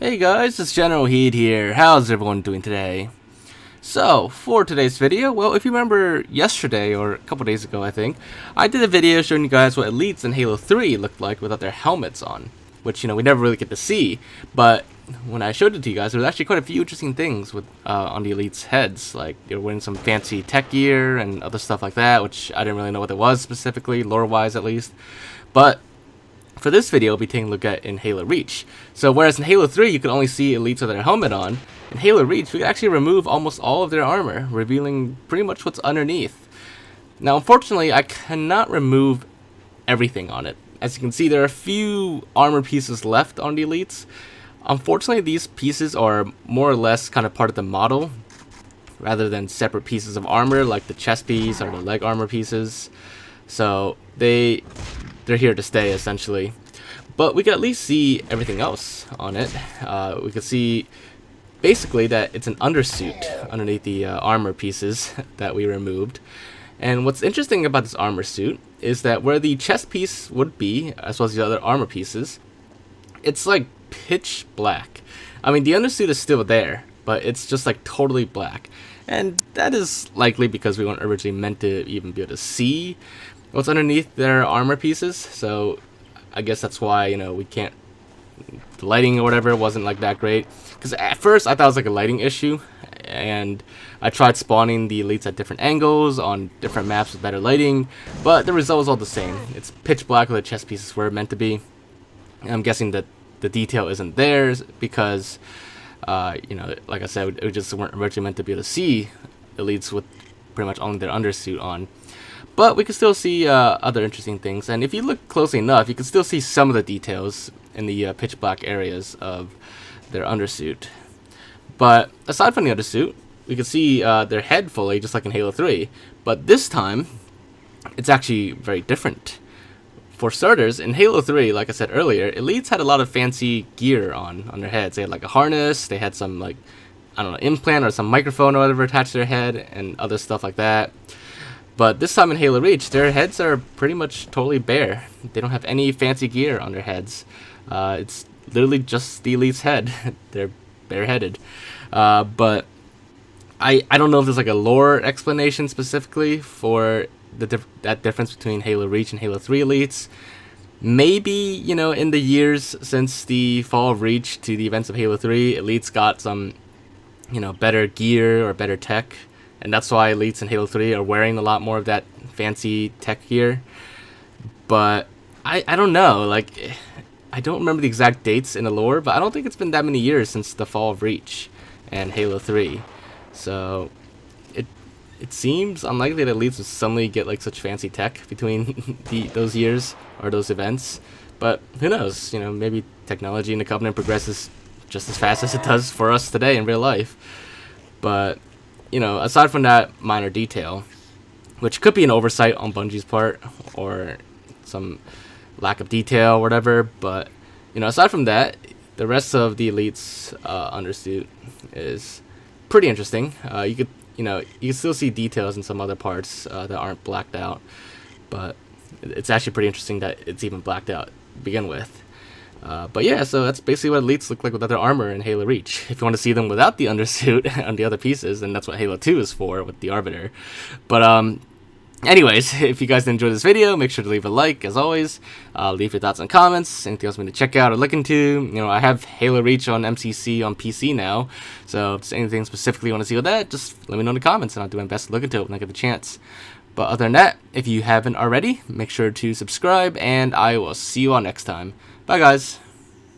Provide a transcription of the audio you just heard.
Hey guys, it's Generalkidd here. How's everyone doing today? So, for today's video, well, if you remember yesterday, or a couple days ago I think, I did a video showing you guys what elites in Halo 3 looked like without their helmets on. Which, we never really get to see, but when I showed it to you guys, there was actually quite a few interesting things with on the elites' heads. Like, they were wearing some fancy tech gear and other stuff like that, which I didn't really know what it was specifically, lore-wise at least. But for this video, we'll be taking a look at in Halo Reach. So whereas in Halo 3 you could only see elites with their helmet on, in Halo Reach we could actually remove almost all of their armor, revealing pretty much what's underneath. Now unfortunately I cannot remove everything on it. As you can see, there are a few armor pieces left on the elites. Unfortunately these pieces are more or less kind of part of the model, rather than separate pieces of armor like the chest piece or the leg armor pieces. So they're here to stay essentially, but we can at least see everything else on it. We can see basically that it's an undersuit underneath the armor pieces that we removed. And what's interesting about this armor suit is that where the chest piece would be, as well as the other armor pieces, it's like pitch black. I mean, the undersuit is still there, but it's just like totally black. And that is likely because we weren't originally meant to even be able to see what's underneath their armor pieces, so I guess that's why, we can't, the lighting or whatever wasn't like that great. Because at first I thought it was like a lighting issue, and I tried spawning the elites at different angles on different maps with better lighting, but the result was all the same. It's pitch black where the chest pieces were meant to be. And I'm guessing that the detail isn't theirs because, like I said, we just weren't originally meant to be able to see elites with pretty much only their undersuit on. But we can still see other interesting things, and if you look closely enough, you can still see some of the details in the pitch black areas of their undersuit. But aside from the undersuit, we can see their head fully, just like in Halo 3. But this time, it's actually very different. For starters, in Halo 3, like I said earlier, elites had a lot of fancy gear on their heads. They had like a harness, they had some implant or some microphone or whatever attached to their head, and other stuff like that. But this time in Halo Reach, their heads are pretty much totally bare. They don't have any fancy gear on their heads. It's literally just the elite's head. They're bareheaded. But I don't know if there's like a lore explanation specifically for that difference between Halo Reach and Halo 3 elites. Maybe, in the years since the fall of Reach to the events of Halo 3, elites got some, better gear or better tech. And that's why elites in Halo 3 are wearing a lot more of that fancy tech gear. But I don't know. I don't remember the exact dates in the lore, but I don't think it's been that many years since the fall of Reach and Halo 3. So it seems unlikely that elites would suddenly get such fancy tech between those years or those events. But who knows? Maybe technology in the Covenant progresses just as fast as it does for us today in real life. But aside from that minor detail, which could be an oversight on Bungie's part or some lack of detail or whatever, but aside from that, the rest of the elites undersuit is pretty interesting. You can still see details in some other parts that aren't blacked out, but it's actually pretty interesting that it's even blacked out to begin with. But yeah, so that's basically what elites look like without their armor in Halo Reach. If you want to see them without the undersuit and the other pieces, then that's what Halo 2 is for with the Arbiter. But anyways, if you guys enjoyed this video, make sure to leave a like, as always. Leave your thoughts and comments, anything else you want to check out or look into. I have Halo Reach on MCC on PC now, so if there's anything specifically you want to see with that, just let me know in the comments, and I'll do my best to look into it when I get the chance. But other than that, if you haven't already, make sure to subscribe, and I will see you all next time. Bye, guys.